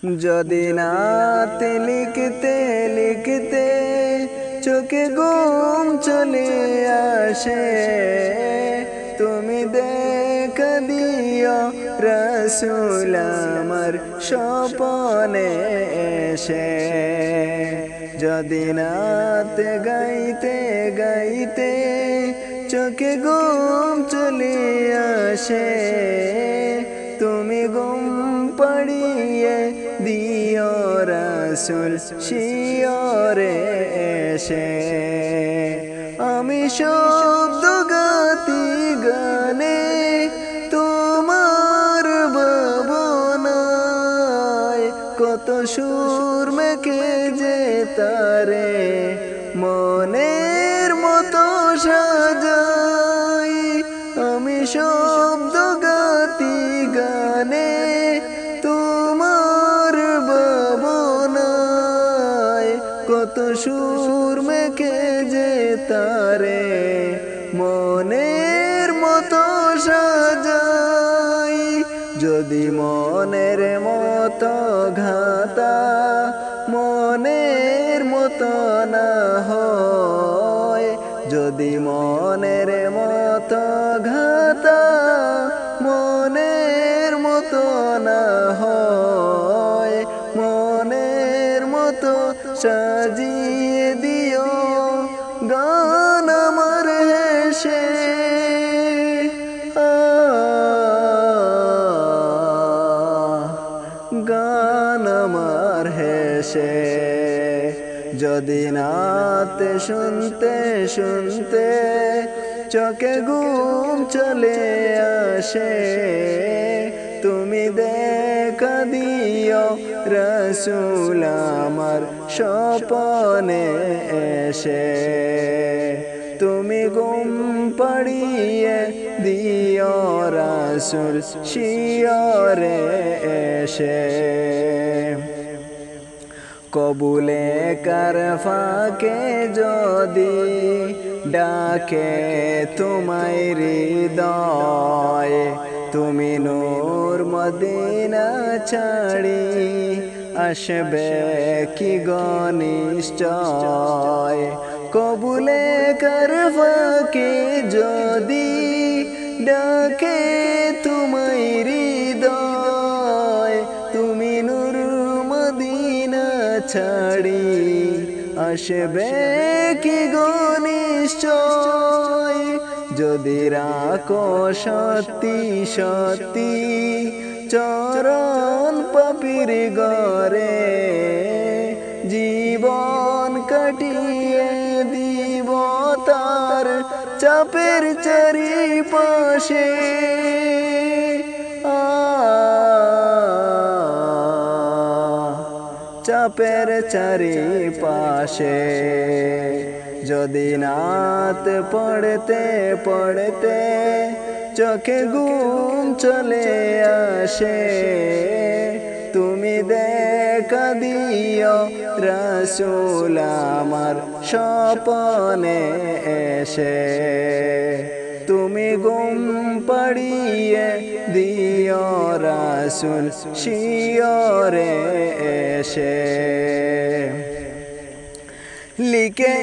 যদি নাত লিখতে লিখতে চোখে ঘুম চলে আসে, তুমি দেখা দিও রাসূল আমার স্বপ্নে এসে। যদি নাত গাইতে গাইতে চোখে ঘুম চলে আসে, তুমি ঘুম পাড়িয়ে দিও রাসূল শিয়রে এসে। আমি শব্দ গাতি গানে তোমার ভাবনায়, কত সুর মেখে যে তারে মনের মতো সাজাই। আমি শব্দ গাতি গানে তোমার ভাবনায়, কত সুর মেখে যে তারে মনের মতো সাজাই। যদি মনের মতো ঘাতা মনের মতো না হয়, যদি মনের মতো ঘাতা মনের মতো না হয়, মনের মতো সাজিয়ে দিও গান আমার হেসে। গান আমার হেসে। যদি নাত শুনতে শুনতে চোখে ঘুম চলে আসে, তুমি দেখা দিও রাসূল আমার স্বপ্নে এসে। তুমি ঘুম পাড়িয়ে দিও রাসূল শিয়রে এসে। কবুলে কার ফাঁকে যদি ডাকে তোমায় হৃদয়, তুমি নূর মদিনা ছাড়ি আসবে কি নিশ্চয়। কবুলে কার ফাঁকে যদি ডাকে তোমায় হৃদয়, তুমি নূর মদিনা ছাড়ি আসবে কি নিশ্চয়। যদি রাখো সত্যি সত্যি চরণ পাপীর ঘরে, জীবন কাটিয়ে দিব তার চাপের চারিপাশে। চাপের চারিপাশে। যদি নাত পড়তে পড়তে চোখে ঘুম চলে আসে, তুমি দেখা দিও রাসূল আমার স্বপ্নে এসে। তুমি ঘুম পাড়িয়ে দিও রাসূল শিয়রে এসে। লিখে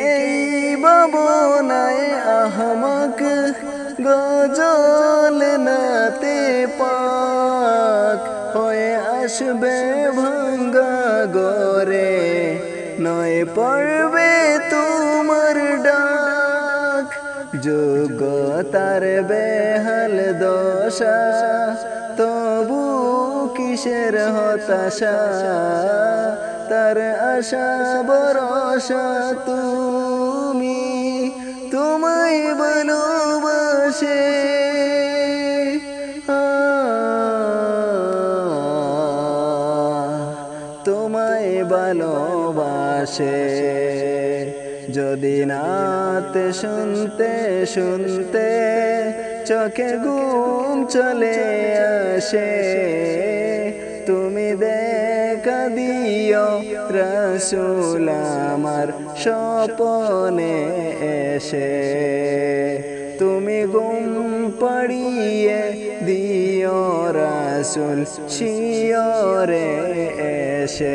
ভাবনায় আহমক গজল নাতে পাক হয়ে আসবে ভাঙ্গা গরে, নয় পড়বে তোমার ডাক। যোগ্যতার বেহাল দশা তবু কিসের হতাশা, তার আশা ভরসা তুমি তোমায় ভালোবাসে। তোমায় ভালোবাসে। যদি নাত শুনতে শুনতে চোখে ঘুম চলে আসে, তুমি দেখা দিও রাসূল আমার স্বপ্নে এসে। তুমি ঘুম পাড়িয়ে দিও রাসূল শিয়রে এসে